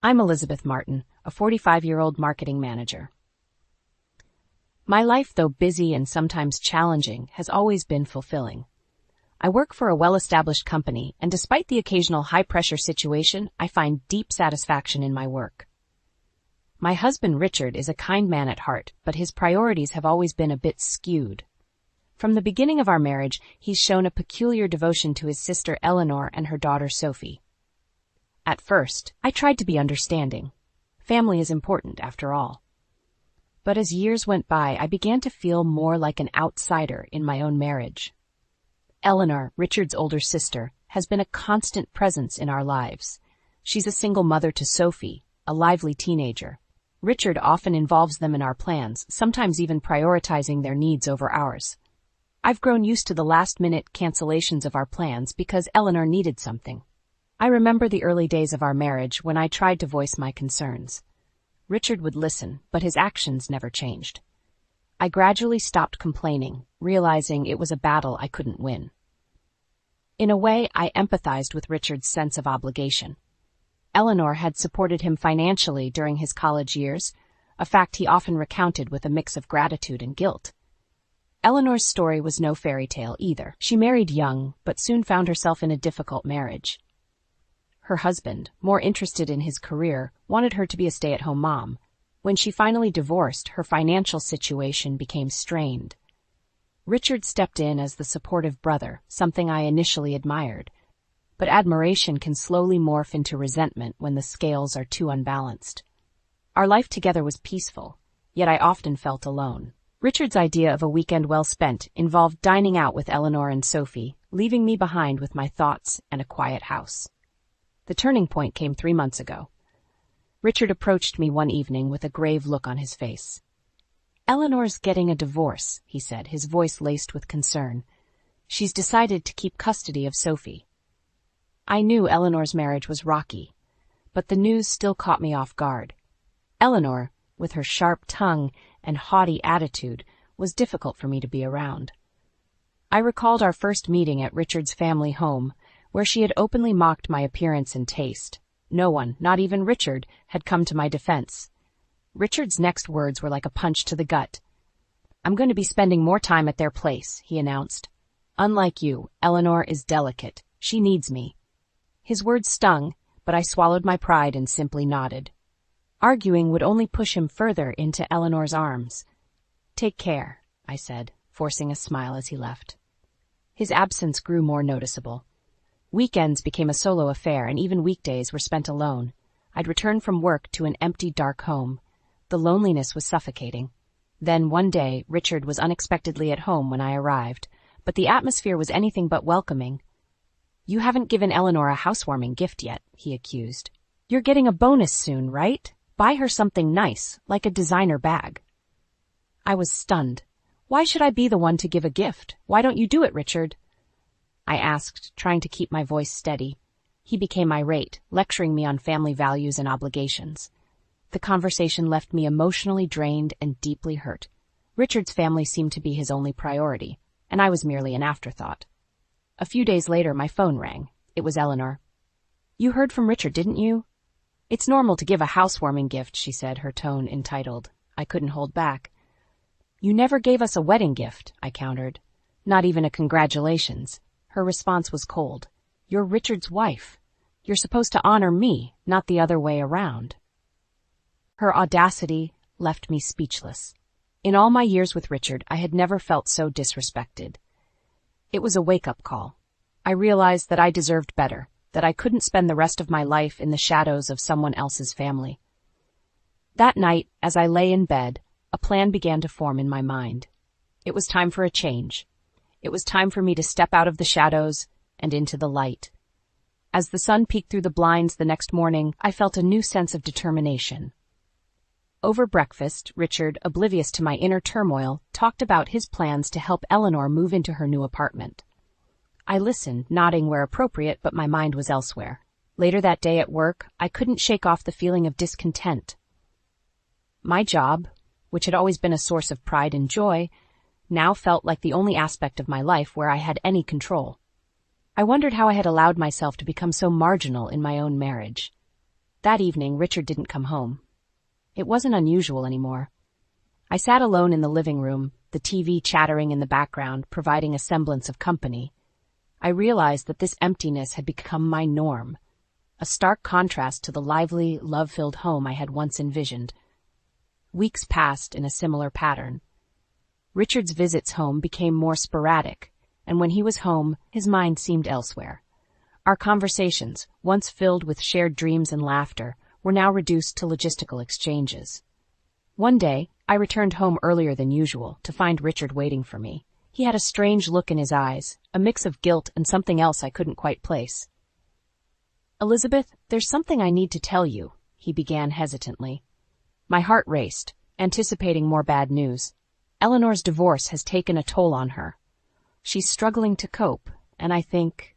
I'm Elizabeth Martin, a 45-year-old marketing manager. My life, though busy and sometimes challenging, has always been fulfilling. I work for a well-established company, and despite the occasional high-pressure situation, I find deep satisfaction in my work. My husband Richard is a kind man at heart, but his priorities have always been a bit skewed. From the beginning of our marriage, he's shown a peculiar devotion to his sister Eleanor and her daughter Sophie. At first, I tried to be understanding. Family is important, after all. But as years went by, I began to feel more like an outsider in my own marriage. Eleanor, Richard's older sister, has been a constant presence in our lives. She's a single mother to Sophie, a lively teenager. Richard often involves them in our plans, sometimes even prioritizing their needs over ours. I've grown used to the last-minute cancellations of our plans because Eleanor needed something. I remember the early days of our marriage when I tried to voice my concerns. Richard would listen, but his actions never changed. I gradually stopped complaining, realizing it was a battle I couldn't win. In a way, I empathized with Richard's sense of obligation. Eleanor had supported him financially during his college years, a fact he often recounted with a mix of gratitude and guilt. Eleanor's story was no fairy tale either. She married young, but soon found herself in a difficult marriage. Her husband, more interested in his career, wanted her to be a stay-at-home mom. When she finally divorced, her financial situation became strained. Richard stepped in as the supportive brother, something I initially admired. But admiration can slowly morph into resentment when the scales are too unbalanced. Our life together was peaceful, yet I often felt alone. Richard's idea of a weekend well spent involved dining out with Eleanor and Sophie, leaving me behind with my thoughts and a quiet house. The turning point came 3 months ago. Richard approached me one evening with a grave look on his face. "Eleanor's getting a divorce," he said, his voice laced with concern. "She's decided to keep custody of Sophie." I knew Eleanor's marriage was rocky, but the news still caught me off guard. Eleanor, with her sharp tongue and haughty attitude, was difficult for me to be around. I recalled our first meeting at Richard's family home, where she had openly mocked my appearance and taste. No one, not even Richard, had come to my defense. Richard's next words were like a punch to the gut. "I'm going to be spending more time at their place," he announced. "Unlike you, Eleanor is delicate. She needs me." His words stung, but I swallowed my pride and simply nodded. Arguing would only push him further into Eleanor's arms. "Take care," I said, forcing a smile as he left. His absence grew more noticeable. Weekends became a solo affair, and even weekdays were spent alone. I'd return from work to an empty, dark home. The loneliness was suffocating. Then, one day, Richard was unexpectedly at home when I arrived, but the atmosphere was anything but welcoming. "You haven't given Eleanor a housewarming gift yet," he accused. "You're getting a bonus soon, right? Buy her something nice, like a designer bag." I was stunned. "Why should I be the one to give a gift? Why don't you do it, Richard?" I asked, trying to keep my voice steady. He became irate, lecturing me on family values and obligations. The conversation left me emotionally drained and deeply hurt. Richard's family seemed to be his only priority, and I was merely an afterthought. A few days later, my phone rang. It was Eleanor. "You heard from Richard, didn't you?" "It's normal to give a housewarming gift," she said, her tone entitled. I couldn't hold back. "You never gave us a wedding gift," I countered. "Not even a congratulations." Her response was cold. "You're Richard's wife. You're supposed to honor me, not the other way around." Her audacity left me speechless. In all my years with Richard, I had never felt so disrespected. It was a wake-up call. I realized that I deserved better, that I couldn't spend the rest of my life in the shadows of someone else's family. That night, as I lay in bed, a plan began to form in my mind. It was time for a change. It was time for me to step out of the shadows and into the light. As the sun peeked through the blinds the next morning, I felt a new sense of determination. Over breakfast, Richard, oblivious to my inner turmoil, talked about his plans to help Eleanor move into her new apartment. I listened, nodding where appropriate, but my mind was elsewhere. Later that day at work, I couldn't shake off the feeling of discontent. My job, which had always been a source of pride and joy, now felt like the only aspect of my life where I had any control. I wondered how I had allowed myself to become so marginal in my own marriage. That evening, Richard didn't come home. It wasn't unusual anymore. I sat alone in the living room, the TV chattering in the background, providing a semblance of company. I realized that this emptiness had become my norm, a stark contrast to the lively, love-filled home I had once envisioned. Weeks passed in a similar pattern. Richard's visits home became more sporadic, and when he was home, his mind seemed elsewhere. Our conversations, once filled with shared dreams and laughter, were now reduced to logistical exchanges. One day, I returned home earlier than usual to find Richard waiting for me. He had a strange look in his eyes, a mix of guilt and something else I couldn't quite place. "Elizabeth, there's something I need to tell you," he began hesitantly. My heart raced, anticipating more bad news. Eleanor's divorce has taken a toll on her. She's struggling to cope, and I think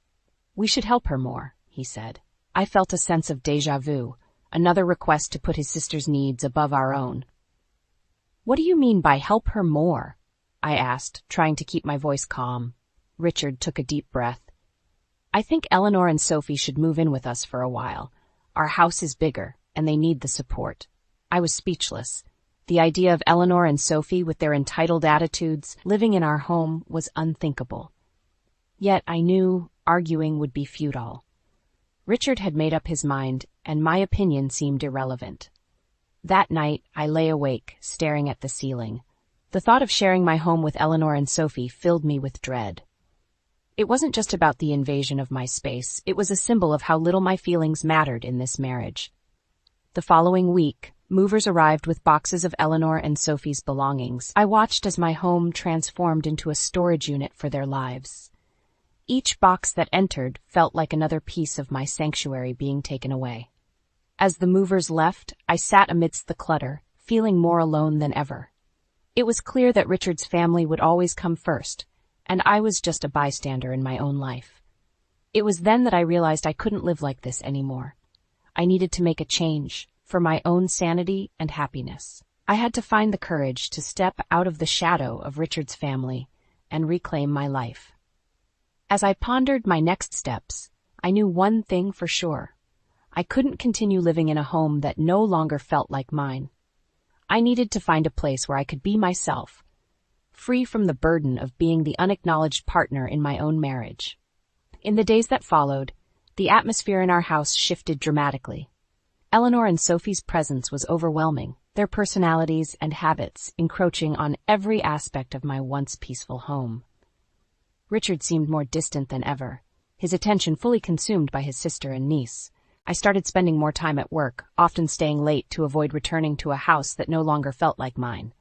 we should help her more, he said. I felt a sense of déjà vu, another request to put his sister's needs above our own. "What do you mean by help her more?" I asked, trying to keep my voice calm. Richard took a deep breath. "I think Eleanor and Sophie should move in with us for a while. Our house is bigger, and they need the support." I was speechless. The idea of Eleanor and Sophie, with their entitled attitudes, living in our home was unthinkable. Yet I knew arguing would be futile. Richard had made up his mind, and my opinion seemed irrelevant. That night, I lay awake, staring at the ceiling. The thought of sharing my home with Eleanor and Sophie filled me with dread. It wasn't just about the invasion of my space, it was a symbol of how little my feelings mattered in this marriage. The following week, movers arrived with boxes of Eleanor and Sophie's belongings. I watched as my home transformed into a storage unit for their lives. Each box that entered felt like another piece of my sanctuary being taken away. As the movers left, I sat amidst the clutter, feeling more alone than ever. It was clear that Richard's family would always come first, and I was just a bystander in my own life. It was then that I realized I couldn't live like this anymore. I needed to make a change, for my own sanity and happiness. I had to find the courage to step out of the shadow of Richard's family and reclaim my life. As I pondered my next steps, I knew one thing for sure. I couldn't continue living in a home that no longer felt like mine. I needed to find a place where I could be myself, free from the burden of being the unacknowledged partner in my own marriage. In the days that followed, the atmosphere in our house shifted dramatically. Eleanor and Sophie's presence was overwhelming, their personalities and habits encroaching on every aspect of my once peaceful home. Richard seemed more distant than ever, his attention fully consumed by his sister and niece. I started spending more time at work, often staying late to avoid returning to a house that no longer felt like mine.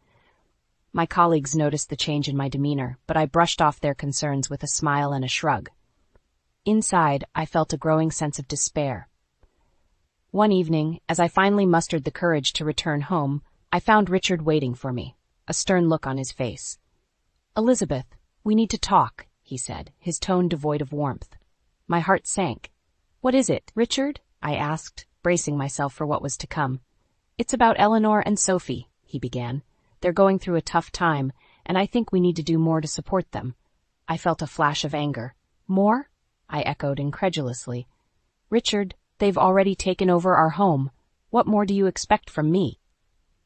My colleagues noticed the change in my demeanor, but I brushed off their concerns with a smile and a shrug. Inside, I felt a growing sense of despair. One evening, as I finally mustered the courage to return home, I found Richard waiting for me, a stern look on his face. "Elizabeth, we need to talk," he said, his tone devoid of warmth. My heart sank. "What is it, Richard?" I asked, bracing myself for what was to come. "It's about Eleanor and Sophie," he began. "They're going through a tough time, and I think we need to do more to support them." I felt a flash of anger. "More?" I echoed incredulously. "Richard, they've already taken over our home. What more do you expect from me?"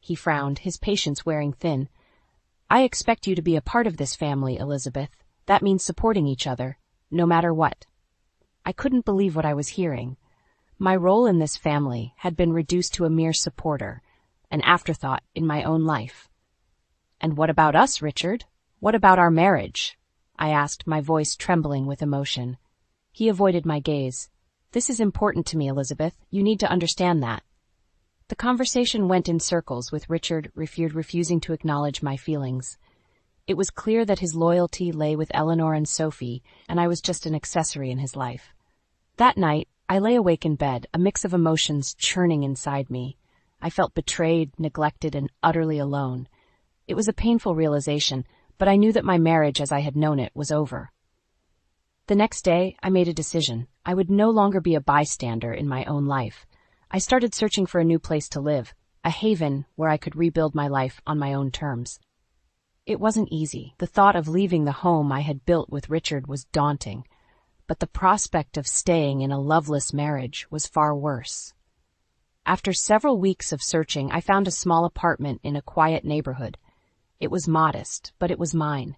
He frowned, his patience wearing thin. "I expect you to be a part of this family, Elizabeth. That means supporting each other, no matter what." I couldn't believe what I was hearing. My role in this family had been reduced to a mere supporter, an afterthought in my own life. "And what about us, Richard? What about our marriage?" I asked, my voice trembling with emotion. He avoided my gaze. "This is important to me, Elizabeth. You need to understand that." The conversation went in circles, with Richard refusing to acknowledge my feelings. It was clear that his loyalty lay with Eleanor and Sophie, and I was just an accessory in his life. That night, I lay awake in bed, a mix of emotions churning inside me. I felt betrayed, neglected, and utterly alone. It was a painful realization, but I knew that my marriage as I had known it was over. The next day, I made a decision. I would no longer be a bystander in my own life. I started searching for a new place to live, a haven where I could rebuild my life on my own terms. It wasn't easy. The thought of leaving the home I had built with Richard was daunting, but the prospect of staying in a loveless marriage was far worse. After several weeks of searching, I found a small apartment in a quiet neighborhood. It was modest, but it was mine.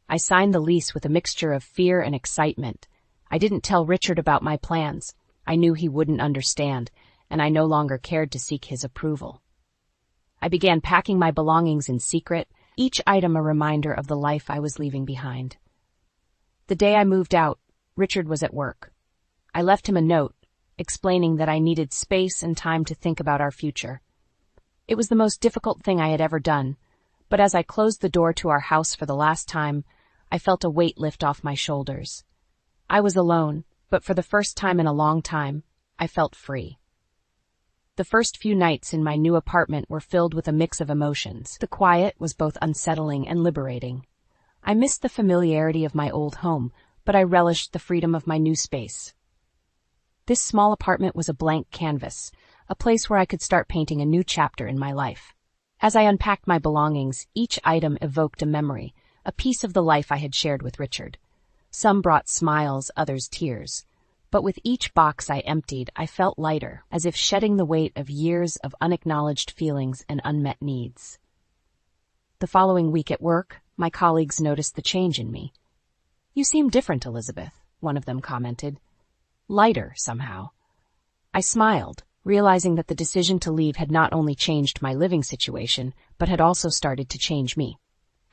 I signed the lease with a mixture of fear and excitement. I didn't tell Richard about my plans. I knew he wouldn't understand, and I no longer cared to seek his approval. I began packing my belongings in secret, each item a reminder of the life I was leaving behind. The day I moved out, Richard was at work. I left him a note, explaining that I needed space and time to think about our future. It was the most difficult thing I had ever done, but as I closed the door to our house for the last time, I felt a weight lift off my shoulders. I was alone, but for the first time in a long time, I felt free. The first few nights in my new apartment were filled with a mix of emotions. The quiet was both unsettling and liberating. I missed the familiarity of my old home, but I relished the freedom of my new space. This small apartment was a blank canvas, a place where I could start painting a new chapter in my life. As I unpacked my belongings, each item evoked a memory, a piece of the life I had shared with Richard. Some brought smiles, others tears. But with each box I emptied, I felt lighter, as if shedding the weight of years of unacknowledged feelings and unmet needs. The following week at work, my colleagues noticed the change in me. "You seem different, Elizabeth," one of them commented. "Lighter, somehow." I smiled, realizing that the decision to leave had not only changed my living situation, but had also started to change me.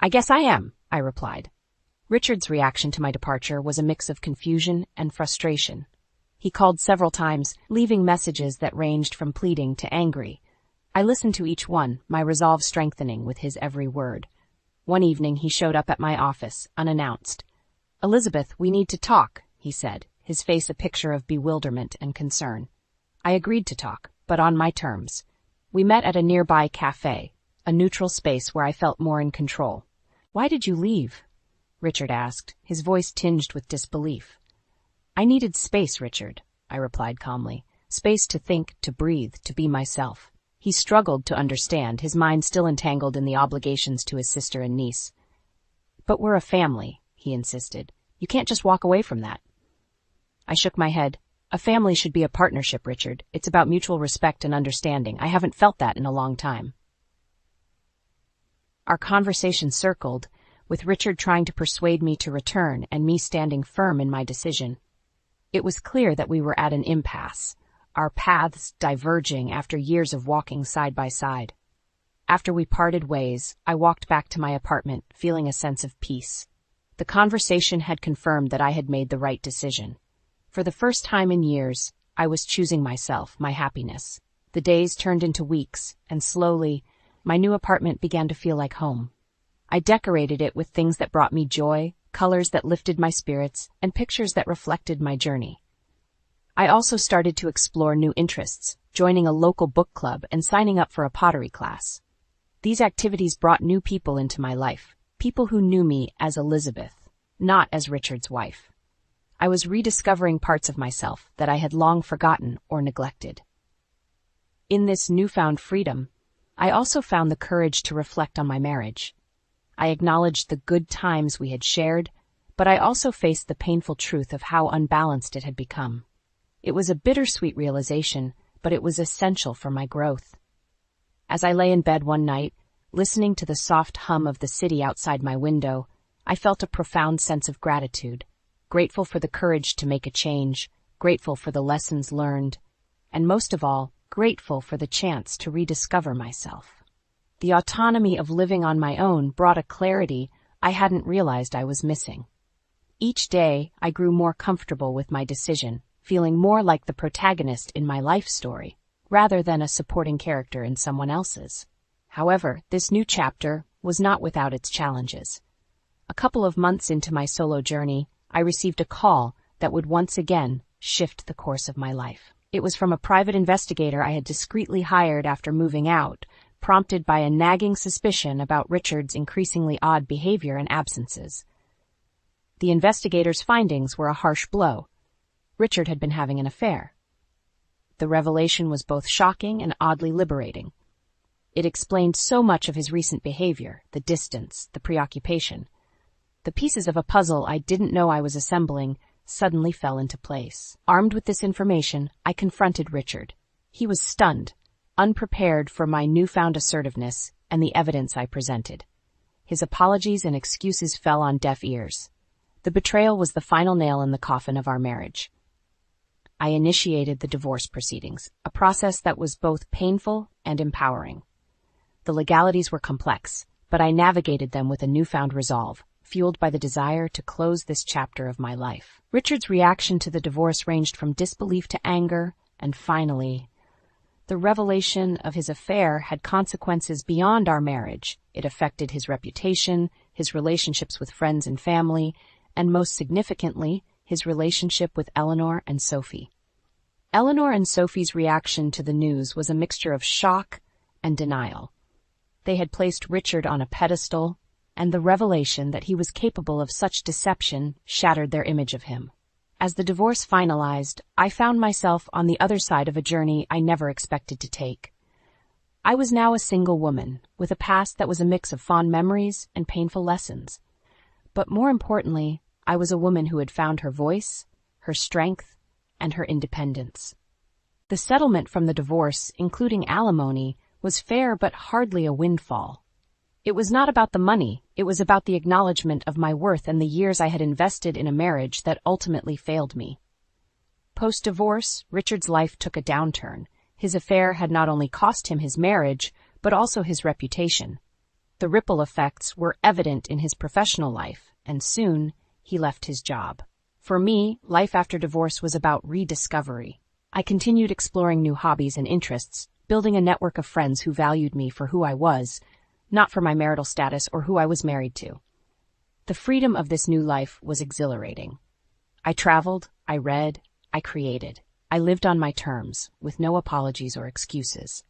"I guess I am," I replied. Richard's reaction to my departure was a mix of confusion and frustration. He called several times, leaving messages that ranged from pleading to angry. I listened to each one, my resolve strengthening with his every word. One evening he showed up at my office, unannounced. "Elizabeth, we need to talk," he said, his face a picture of bewilderment and concern. I agreed to talk, but on my terms. We met at a nearby cafe, a neutral space where I felt more in control. "Why did you leave?" Richard asked, his voice tinged with disbelief. "I needed space, Richard," I replied calmly. "Space to think, to breathe, to be myself." He struggled to understand, his mind still entangled in the obligations to his sister and niece. "But we're a family," he insisted. "You can't just walk away from that." I shook my head. "A family should be a partnership, Richard. It's about mutual respect and understanding. I haven't felt that in a long time." Our conversation circled, with Richard trying to persuade me to return and me standing firm in my decision. It was clear that we were at an impasse, our paths diverging after years of walking side by side. After we parted ways, I walked back to my apartment, feeling a sense of peace. The conversation had confirmed that I had made the right decision. For the first time in years, I was choosing myself, my happiness. The days turned into weeks, and slowly, my new apartment began to feel like home. I decorated it with things that brought me joy, colors that lifted my spirits, and pictures that reflected my journey. I also started to explore new interests, joining a local book club and signing up for a pottery class. These activities brought new people into my life, people who knew me as Elizabeth, not as Richard's wife. I was rediscovering parts of myself that I had long forgotten or neglected. In this newfound freedom, I also found the courage to reflect on my marriage. I acknowledged the good times we had shared, but I also faced the painful truth of how unbalanced it had become. It was a bittersweet realization, but it was essential for my growth. As I lay in bed one night, listening to the soft hum of the city outside my window, I felt a profound sense of gratitude, grateful for the courage to make a change, grateful for the lessons learned, and most of all, grateful for the chance to rediscover myself. The autonomy of living on my own brought a clarity I hadn't realized I was missing. Each day, I grew more comfortable with my decision, feeling more like the protagonist in my life story, rather than a supporting character in someone else's. However, this new chapter was not without its challenges. A couple of months into my solo journey, I received a call that would once again shift the course of my life. It was from a private investigator I had discreetly hired after moving out, prompted by a nagging suspicion about Richard's increasingly odd behavior and absences. The investigator's findings were a harsh blow. Richard had been having an affair. The revelation was both shocking and oddly liberating. It explained so much of his recent behavior, the distance, the preoccupation. The pieces of a puzzle I didn't know I was assembling suddenly fell into place. Armed with this information, I confronted Richard. He was stunned, unprepared for my newfound assertiveness and the evidence I presented. His apologies and excuses fell on deaf ears. The betrayal was the final nail in the coffin of our marriage. I initiated the divorce proceedings, a process that was both painful and empowering. The legalities were complex, but I navigated them with a newfound resolve, fueled by the desire to close this chapter of my life. Richard's reaction to the divorce ranged from disbelief to anger, and finally, the revelation of his affair had consequences beyond our marriage. It affected his reputation, his relationships with friends and family, and most significantly, his relationship with Eleanor and Sophie. Eleanor and Sophie's reaction to the news was a mixture of shock and denial. They had placed Richard on a pedestal, and the revelation that he was capable of such deception shattered their image of him. As the divorce finalized, I found myself on the other side of a journey I never expected to take. I was now a single woman, with a past that was a mix of fond memories and painful lessons. But more importantly, I was a woman who had found her voice, her strength, and her independence. The settlement from the divorce, including alimony, was fair but hardly a windfall. It was not about the money, it was about the acknowledgement of my worth and the years I had invested in a marriage that ultimately failed me. Post-divorce, Richard's life took a downturn. His affair had not only cost him his marriage, but also his reputation. The ripple effects were evident in his professional life, and soon he left his job. For me, life after divorce was about rediscovery. I continued exploring new hobbies and interests, building a network of friends who valued me for who I was, not for my marital status or who I was married to. The freedom of this new life was exhilarating. I traveled, I read, I created. I lived on my terms, with no apologies or excuses.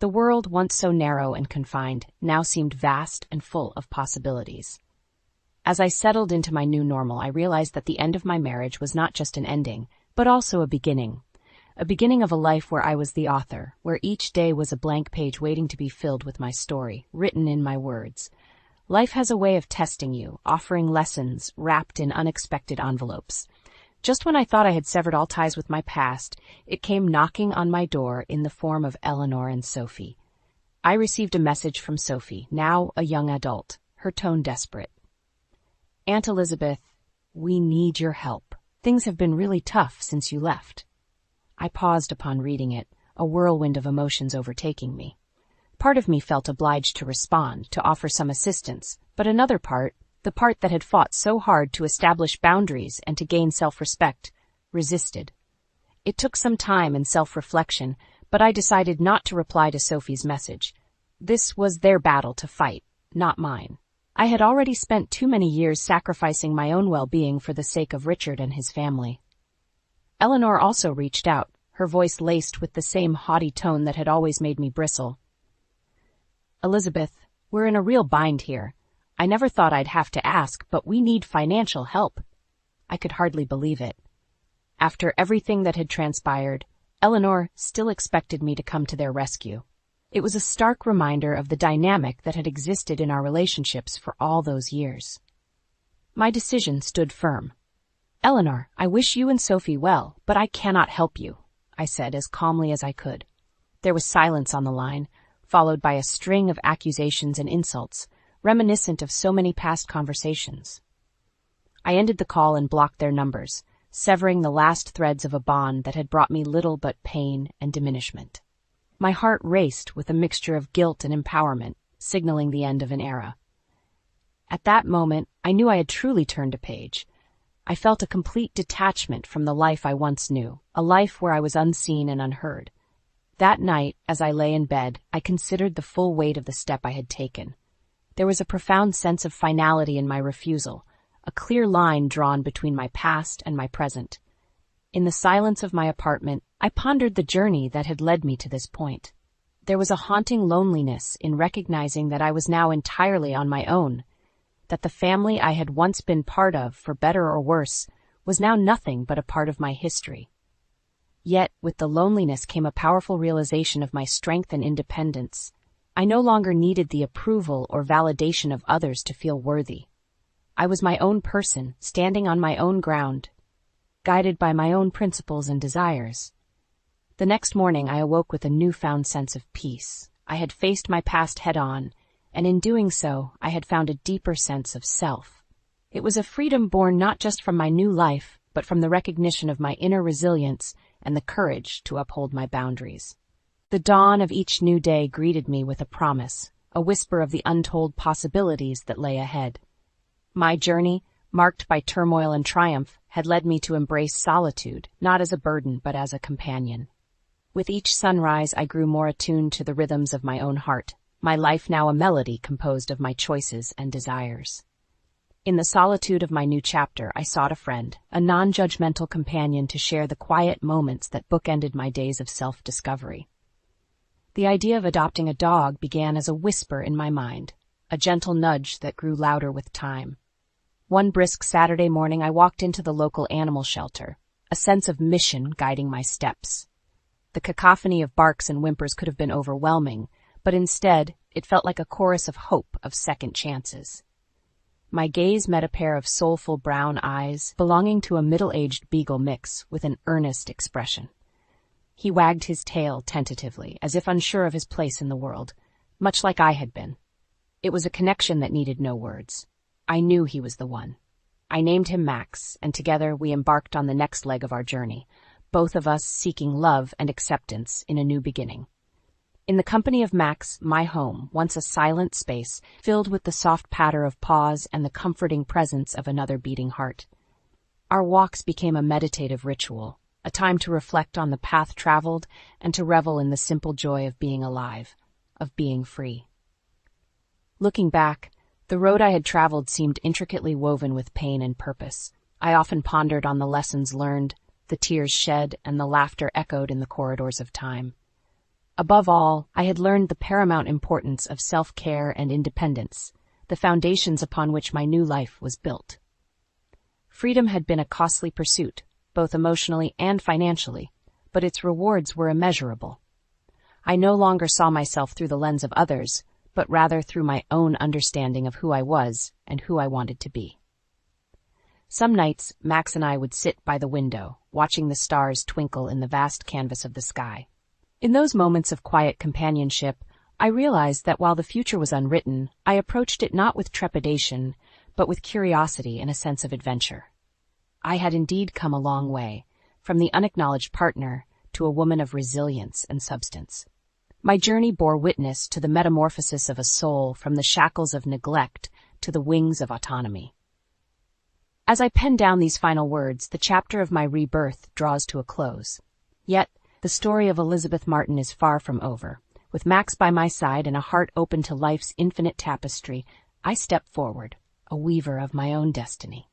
The world, once so narrow and confined, now seemed vast and full of possibilities. As I settled into my new normal, I realized that the end of my marriage was not just an ending, but also a beginning. A beginning of a life where I was the author, where each day was a blank page waiting to be filled with my story, written in my words. Life has a way of testing you, offering lessons wrapped in unexpected envelopes. Just when I thought I had severed all ties with my past, it came knocking on my door in the form of Eleanor and Sophie. I received a message from Sophie, now a young adult, her tone desperate. "Aunt Elizabeth, we need your help. Things have been really tough since you left." I paused upon reading it, a whirlwind of emotions overtaking me. Part of me felt obliged to respond, to offer some assistance, but another part, the part that had fought so hard to establish boundaries and to gain self-respect, resisted. It took some time and self-reflection, but I decided not to reply to Sophie's message. This was their battle to fight, not mine. I had already spent too many years sacrificing my own well-being for the sake of Richard and his family. Eleanor also reached out, her voice laced with the same haughty tone that had always made me bristle. "Elizabeth, we're in a real bind here. I never thought I'd have to ask, but we need financial help." I could hardly believe it. After everything that had transpired, Eleanor still expected me to come to their rescue. It was a stark reminder of the dynamic that had existed in our relationships for all those years. My decision stood firm. "Eleanor, I wish you and Sophie well, but I cannot help you," I said as calmly as I could. There was silence on the line, followed by a string of accusations and insults, reminiscent of so many past conversations. I ended the call and blocked their numbers, severing the last threads of a bond that had brought me little but pain and diminishment. My heart raced with a mixture of guilt and empowerment, signaling the end of an era. At that moment, I knew I had truly turned a page. I felt a complete detachment from the life I once knew, a life where I was unseen and unheard. That night, as I lay in bed, I considered the full weight of the step I had taken. There was a profound sense of finality in my refusal, a clear line drawn between my past and my present. In the silence of my apartment, I pondered the journey that had led me to this point. There was a haunting loneliness in recognizing that I was now entirely on my own, that the family I had once been part of, for better or worse, was now nothing but a part of my history. Yet, with the loneliness came a powerful realization of my strength and independence. I no longer needed the approval or validation of others to feel worthy. I was my own person, standing on my own ground, guided by my own principles and desires. The next morning I awoke with a newfound sense of peace. I had faced my past head-on, and in doing so, I had found a deeper sense of self. It was a freedom born not just from my new life, but from the recognition of my inner resilience and the courage to uphold my boundaries. The dawn of each new day greeted me with a promise, a whisper of the untold possibilities that lay ahead. My journey, marked by turmoil and triumph, had led me to embrace solitude, not as a burden but as a companion. With each sunrise, I grew more attuned to the rhythms of my own heart, my life now a melody composed of my choices and desires. In the solitude of my new chapter, I sought a friend, a non-judgmental companion to share the quiet moments that bookended my days of self-discovery. The idea of adopting a dog began as a whisper in my mind, a gentle nudge that grew louder with time. One brisk Saturday morning, I walked into the local animal shelter, a sense of mission guiding my steps. The cacophony of barks and whimpers could have been overwhelming, but instead, it felt like a chorus of hope of second chances. My gaze met a pair of soulful brown eyes belonging to a middle-aged beagle mix with an earnest expression. He wagged his tail tentatively, as if unsure of his place in the world, much like I had been. It was a connection that needed no words. I knew he was the one. I named him Max, and together we embarked on the next leg of our journey, both of us seeking love and acceptance in a new beginning. In the company of Max, my home, once a silent space, filled with the soft patter of paws and the comforting presence of another beating heart. Our walks became a meditative ritual, a time to reflect on the path traveled and to revel in the simple joy of being alive, of being free. Looking back, the road I had traveled seemed intricately woven with pain and purpose. I often pondered on the lessons learned, the tears shed, and the laughter echoed in the corridors of time. Above all, I had learned the paramount importance of self-care and independence, the foundations upon which my new life was built. Freedom had been a costly pursuit, both emotionally and financially, but its rewards were immeasurable. I no longer saw myself through the lens of others, but rather through my own understanding of who I was and who I wanted to be. Some nights, Max and I would sit by the window, watching the stars twinkle in the vast canvas of the sky. In those moments of quiet companionship, I realized that while the future was unwritten, I approached it not with trepidation, but with curiosity and a sense of adventure. I had indeed come a long way, from the unacknowledged partner to a woman of resilience and substance. My journey bore witness to the metamorphosis of a soul from the shackles of neglect to the wings of autonomy. As I pen down these final words, the chapter of my rebirth draws to a close. Yet, the story of Elizabeth Martin is far from over. With Max by my side and a heart open to life's infinite tapestry, I step forward, a weaver of my own destiny.